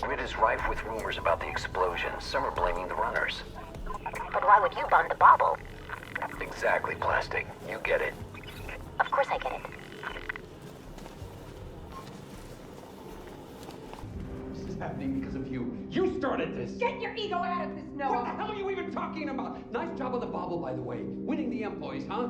grid is rife with rumors about the explosion. Some are blaming the runners. But why would you bomb the bauble? Exactly, Plastic. You get it. Of course I get it. This is happening because of you. You started this! Get your ego out of this, Noah! What the hell are you even talking about? Nice job on the bauble, by the way. Winning the employees, huh?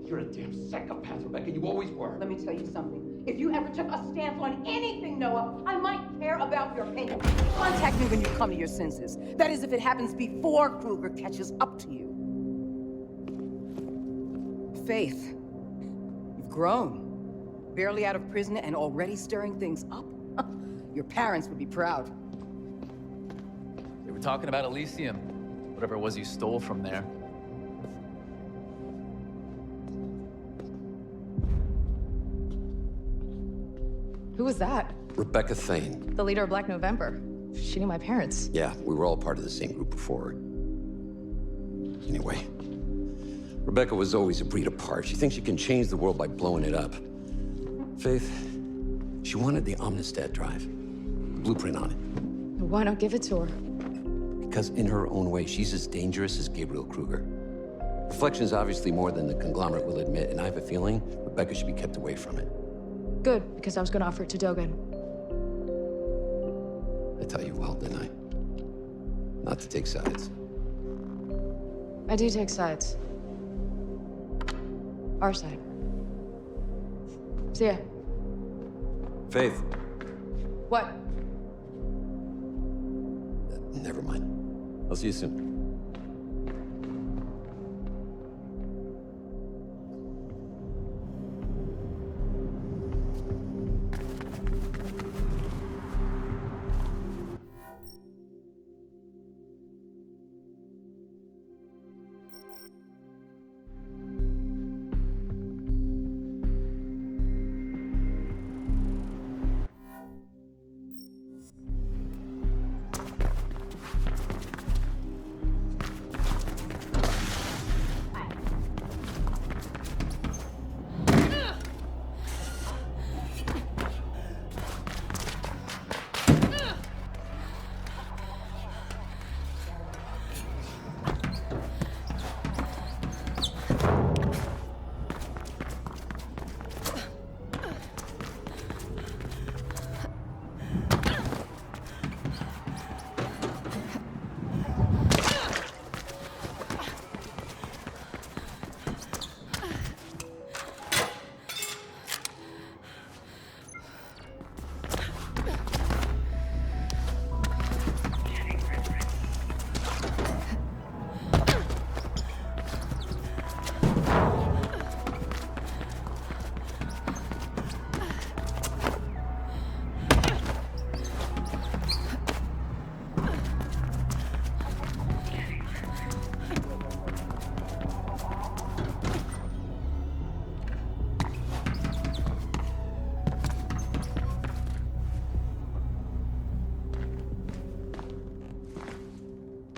You're a damn psychopath, Rebecca. You always were. Let me tell you something. If you ever took a stance on anything, Noah, I might care about your opinion. Contact me when you come to your senses. That is, if it happens before Kruger catches up to you. Faith, you've grown. Barely out of prison and already stirring things up? Your parents would be proud. They were talking about Elysium. Whatever it was you stole from there. Who was that? Rebecca Thane. The leader of Black November. She knew my parents. Yeah, we were all part of the same group before. Anyway, Rebecca was always a breed apart. She thinks she can change the world by blowing it up. Faith, she wanted the Omnistat drive. The blueprint on it. Why not give it to her? Because in her own way, she's as dangerous as Gabriel Kruger. Reflection is obviously more than the conglomerate will admit, and I have a feeling Rebecca should be kept away from it. Good, because I was going to offer it to Dogen. I tell you well, didn't I? Not to take sides. I do take sides. Our side. See ya. Faith. What? Never mind. I'll see you soon.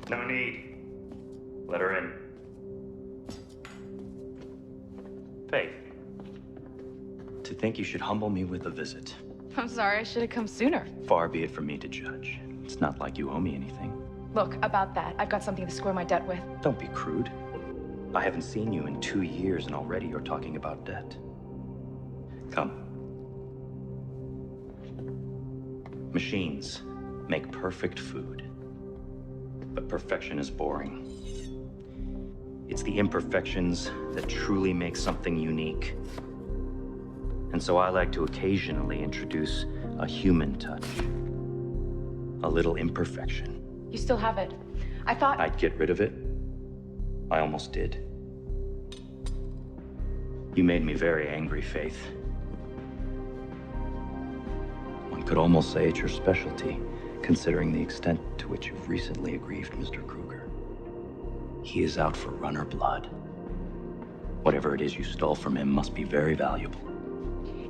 No need. Let her in. Faith. To think you should humble me with a visit. I'm sorry, I should have come sooner. Far be it from me to judge. It's not like you owe me anything. Look, about that, I've got something to square my debt with. Don't be crude. I haven't seen you in 2 years and already you're talking about debt. Come. Machines make perfect food. But perfection is boring. It's the imperfections that truly make something unique. And so I like to occasionally introduce a human touch. A little imperfection. You still have it. I thought... I'd get rid of it. I almost did. You made me very angry, Faith. One could almost say it's your specialty, considering the extent to which you've recently aggrieved Mr. Kruger. He is out for runner blood. Whatever it is you stole from him must be very valuable.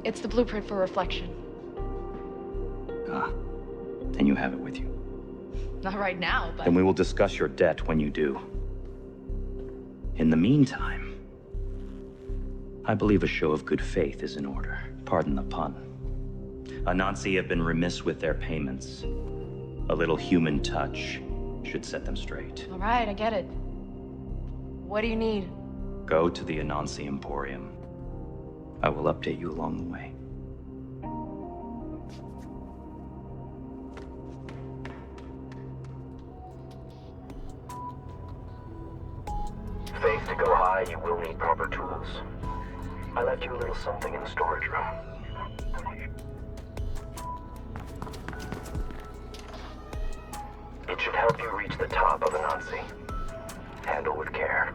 It's the blueprint for reflection. Ah, then you have it with you. Not right now, but... Then we will discuss your debt when you do. In the meantime, I believe a show of good faith is in order. Pardon the pun. Anansi have been remiss with their payments. A little human touch should set them straight. All right, I get it. What do you need? Go to the Anansi Emporium. I will update you along the way. Faith, to go high, you will need proper tools. I left you a little something in the storage room. It should help you reach the top of Anansi. Handle with care.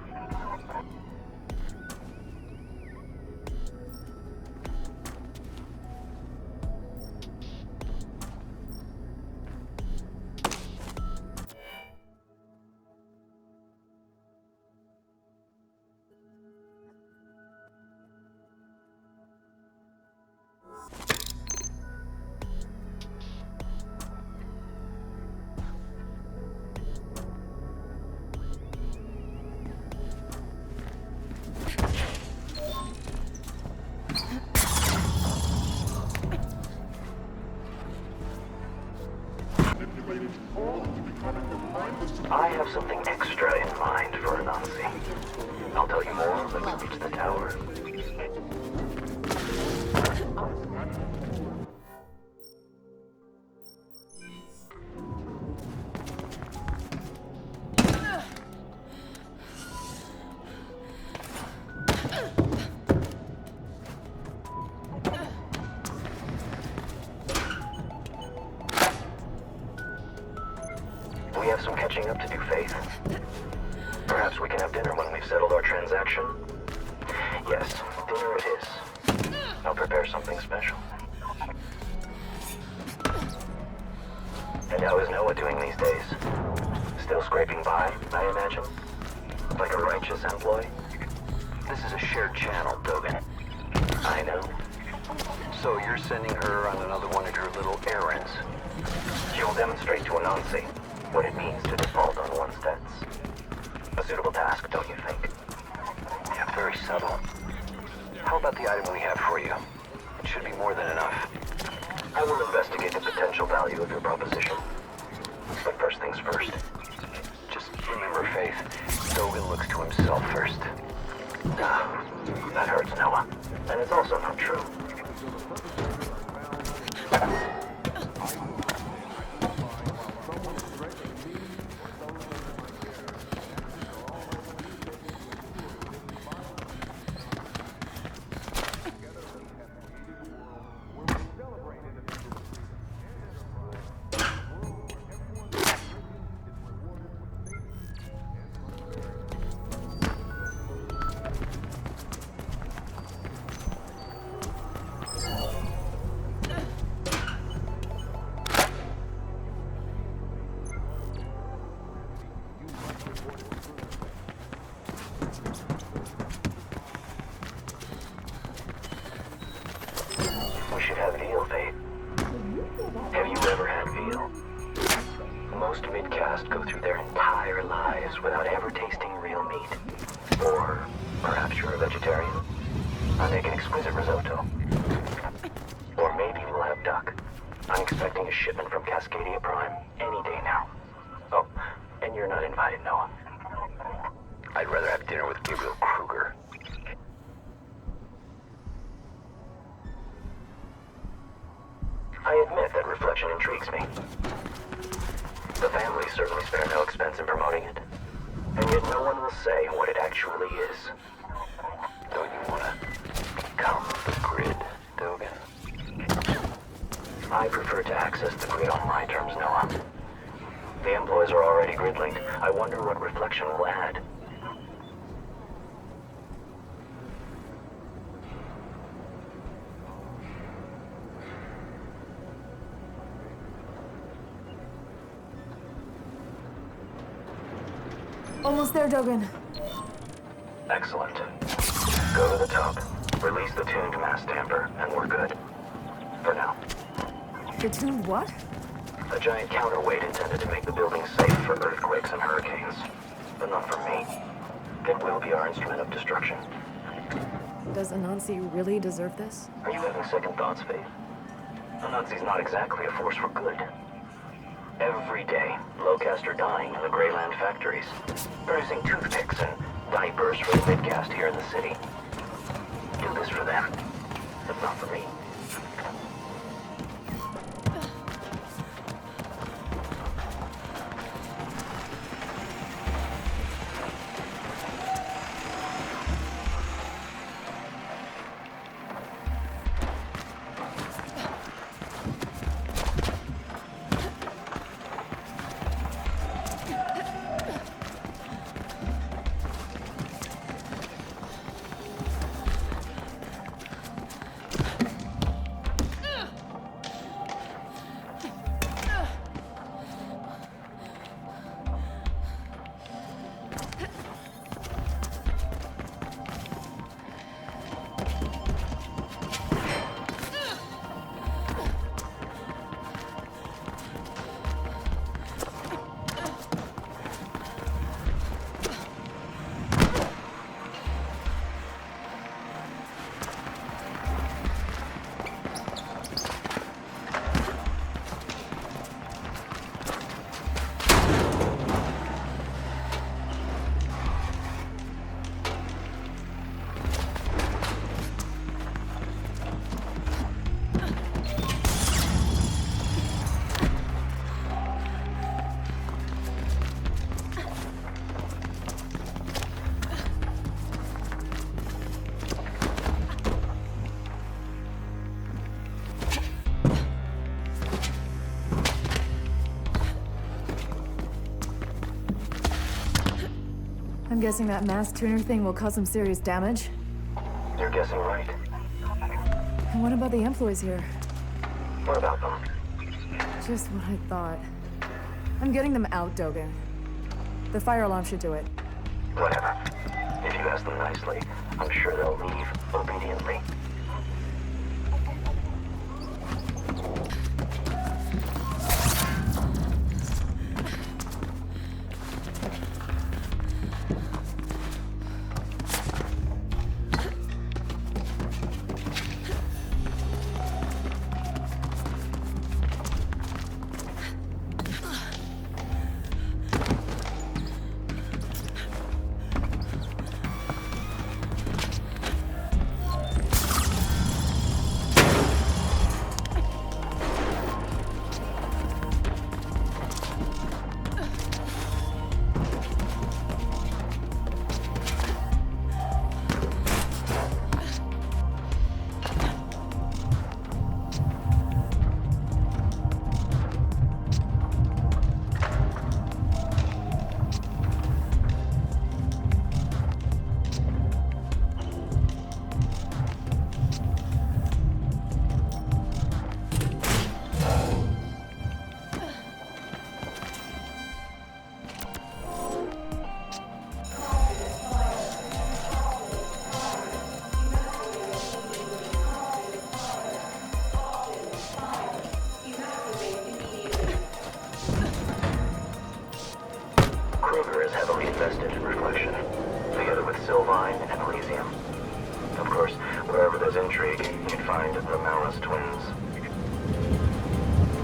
I have something extra in mind for Anansi. I'll tell you more when we reach the tower. We have some catching up to do, Faith. Perhaps we can have dinner when we've settled our transaction. Yes, dinner it is. I'll prepare something special. And how is Noah doing these days? Still scraping by, I imagine? Like a righteous employee? This is a shared channel, Dogan. I know. So you're sending her on another one of your little errands. She will demonstrate to Anansi what it means to default on one's debts. A suitable task, don't you think? Yeah, very subtle. How about the item we have for you? It should be more than enough. I will investigate the potential value of your proposition. But first things first. Just remember, Faith, Dogan looks to himself first. Ah, that hurts, Noah. And it's also not true. We should have veal, Faith. Have you ever had veal? Most mid-caste go through their entire lives without ever tasting real meat. Or perhaps you're a vegetarian. I make an exquisite risotto. Or maybe we'll have duck. I'm expecting a shipment from Cascadia Prime any day now. Oh, and you're not invited, Noah. I'd rather have dinner with Gabriel Kruger. I admit that reflection intrigues me. The family certainly spare no expense in promoting it. And yet no one will say what it actually is. Don't you want to become the grid, Dogan? I prefer to access the grid on my terms, Noah. The employees are already grid-linked. I wonder what reflection will add. Almost there, Dogan. Excellent. Go to the top, release the tuned mass tamper, and we're good. For now. The tuned what? A giant counterweight intended to make the building safe for earthquakes and hurricanes. But not for me. It will be our instrument of destruction. Does Anansi really deserve this? Are you having second thoughts, Faith? Anansi's not exactly a force for good. Every day, low-caste are dying in the Greyland factories, producing toothpicks and diapers for the mid-caste here in the city. Do this for them, if not for me. I'm guessing that mass tuner thing will cause some serious damage. You're guessing right. And what about the employees here? What about them? Just what I thought. I'm getting them out, Dogen. The fire alarm should do it. Whatever. If you ask them nicely, I'm sure they'll leave obediently.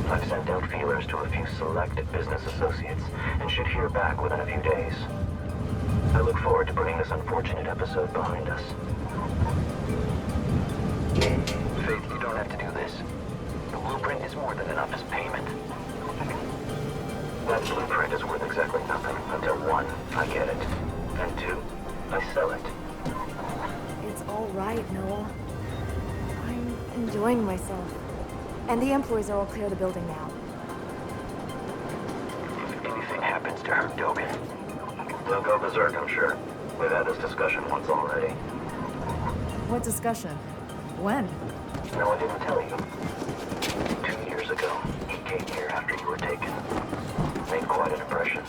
I've sent out feelers to a few selected business associates and should hear back within a few days. I look forward to putting this unfortunate episode behind us. Faith, you don't have to do this. The blueprint is more than enough as payment. That blueprint is worth exactly nothing until 1, I get it, and 2, I sell it. It's all right, Noel. I'm enjoying myself. And the employees are all clear of the building now. If anything happens to her, Dogen, they'll go berserk, I'm sure. We've had this discussion once already. What discussion? When? No, I didn't tell you. 2 years ago, he came here after you were taken. Made quite an impression.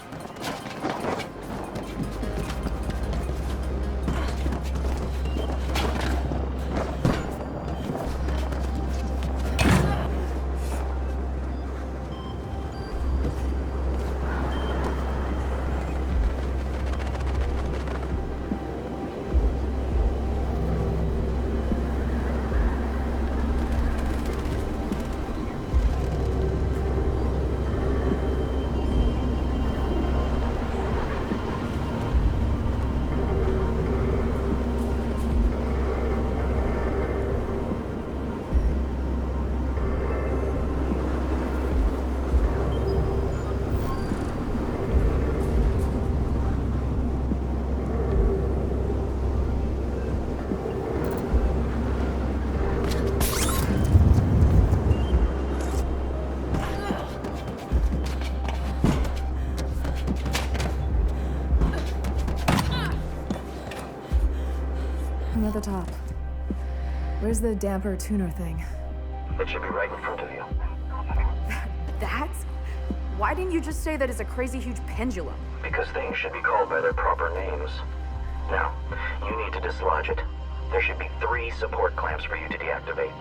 the top. Where's the damper tuner thing? It should be right in front of you. That? Why didn't you just say that it's a crazy huge pendulum? Because things should be called by their proper names. Now, you need to dislodge it. There should be 3 support clamps for you to deactivate.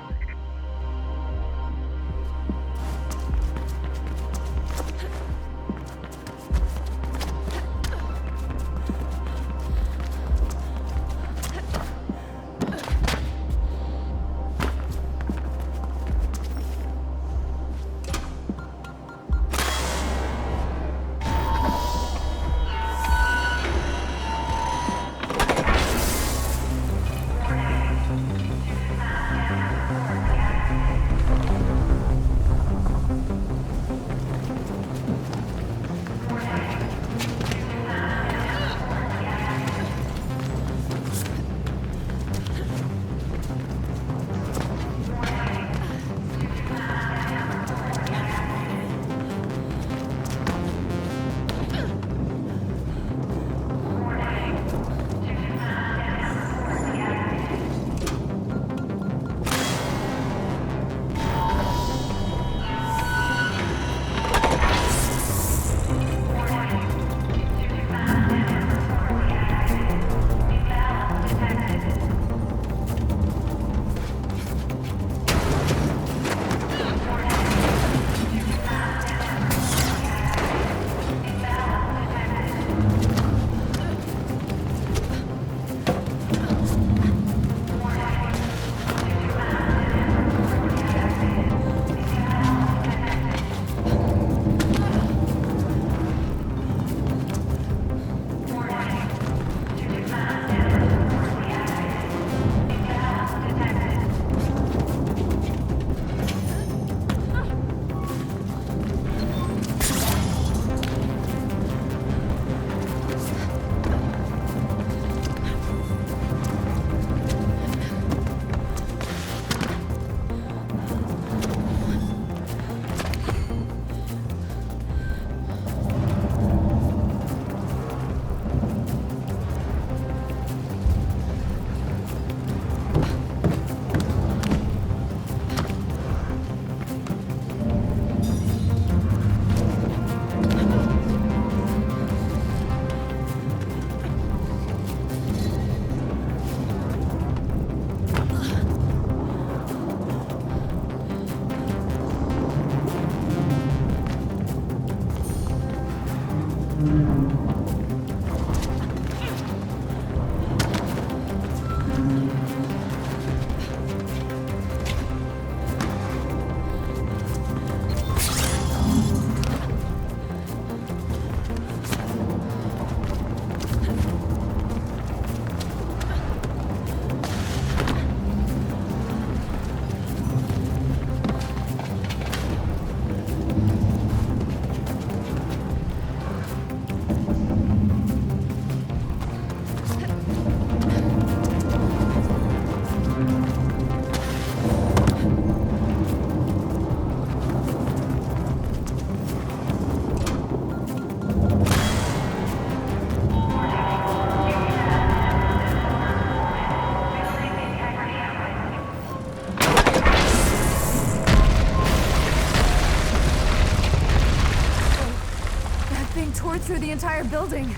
Through the entire building.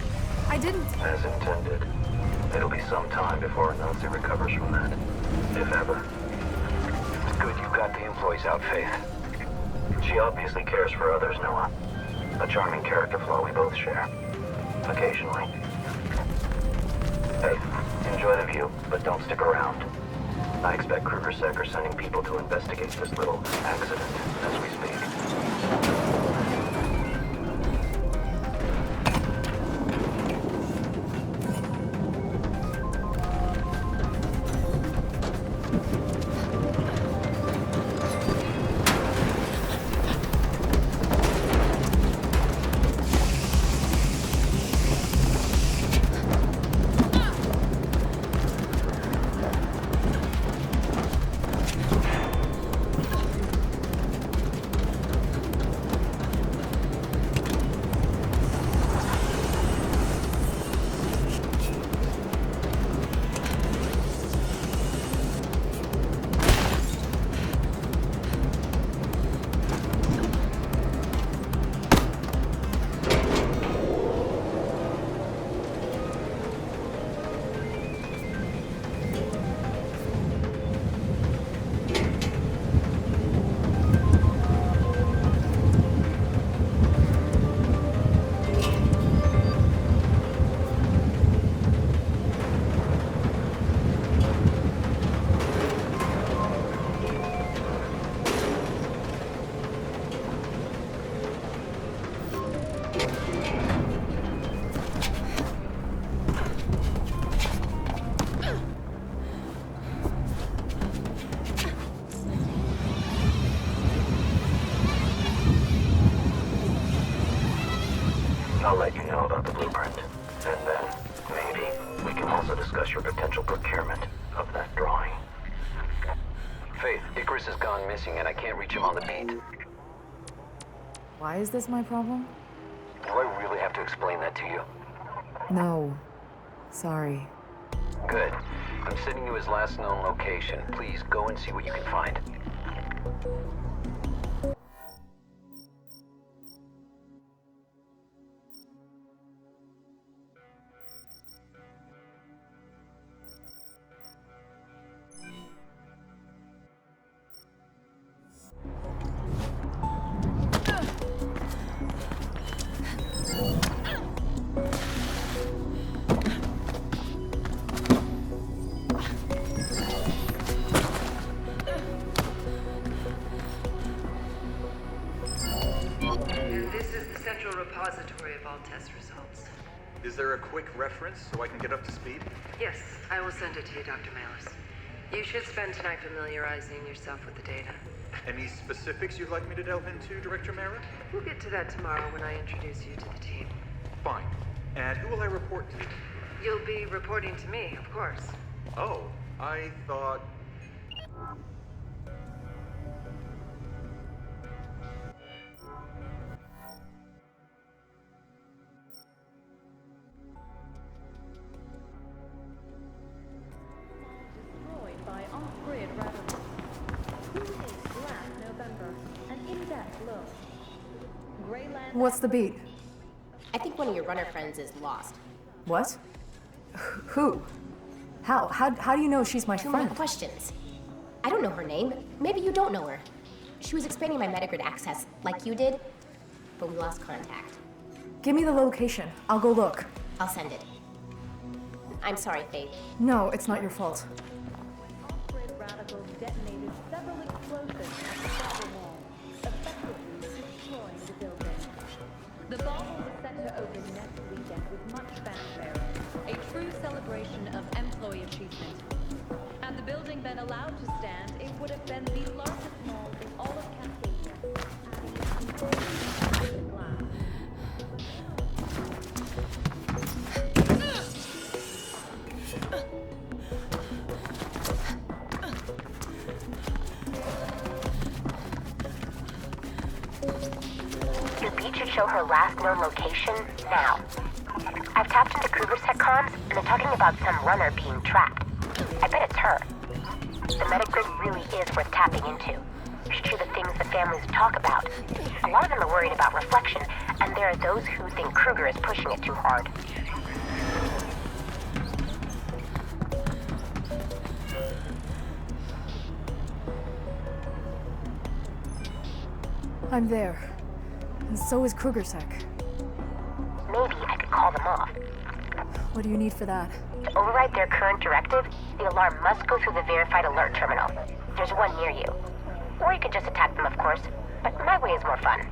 I didn't... As intended. It'll be some time before Nazi recovers from that. If ever. It's good you've got the employees out, Faith. She obviously cares for others, Noah. A charming character flaw we both share. Occasionally. Hey, enjoy the view, but don't stick around. I expect Kruger-Sec are sending people to investigate this little accident as we speak. I'll let you know about the blueprint. And then, maybe, we can also discuss your potential procurement of that drawing. Faith, Icarus has gone missing and I can't reach him on the beat. Why is this my problem? Do I really have to explain that to you? No. Sorry. Good. I'm sending you his last known location. Please go and see what you can find. Repository of all test results. Is there a quick reference so I can get up to speed? Yes, I will send it to you, Dr. Malice. You should spend tonight familiarizing yourself with the data. Any specifics you'd like me to delve into, Director Mara? We'll get to that tomorrow when I introduce you to the team. Fine. And who will I report to? You'll be reporting to me, of course. Oh, I thought... What's the beat? I think one of your runner friends is lost. What? Who? How do you know she's my Too many friend? questions. I don't know her name. Maybe you don't know her. She was expanding my metagrid access, like you did, but we lost contact. Give me the location. I'll go look. I'll send it. I'm sorry, Faith. No, it's not your fault. Off-grid radicals detonated several explosives at the Cyber Mall, effectively destroying the building. The bauble was set to open next weekend with much fanfare, a true celebration of employee achievement. Had the building been allowed to stand, it would have been the largest mall in all of Cascadia. Your beat should show her last known location now. I've tapped into Kruger's tech comms, and they're talking about some runner being trapped. I bet it's her. The metagrid really is worth tapping into. Should show the things the families talk about. A lot of them are worried about reflection, and there are those who think Kruger is pushing it too hard. I'm there. And so is Krugersec. Maybe I could call them off. What do you need for that? To override their current directive, the alarm must go through the verified alert terminal. There's one near you. Or you could just attack them, of course. But my way is more fun.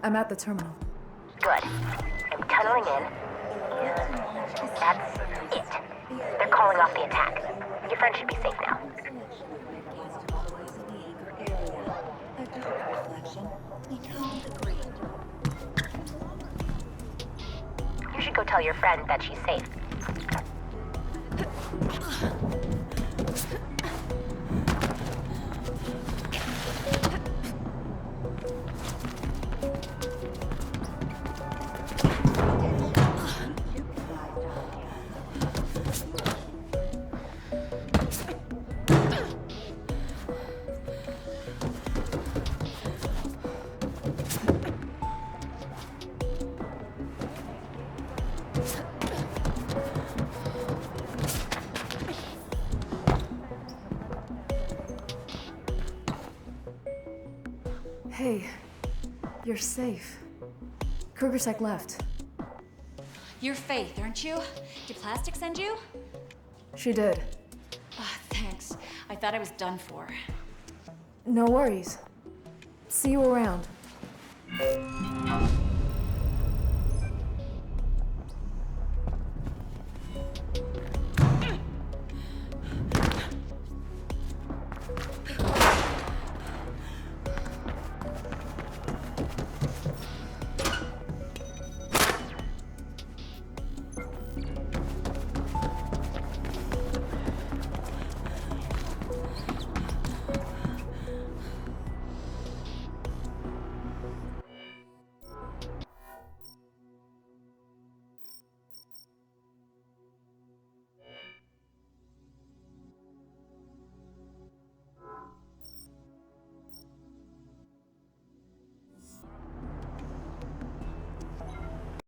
I'm at the terminal. Good. I'm tunneling in. That's it. They're calling off the attack. Your friend should be safe now. You should go tell your friend that she's safe. Hey, you're safe. KrugerSec left. You're Faith, aren't you? Did Plastic send you? She did. Oh, thanks. I thought I was done for. No worries. See you around.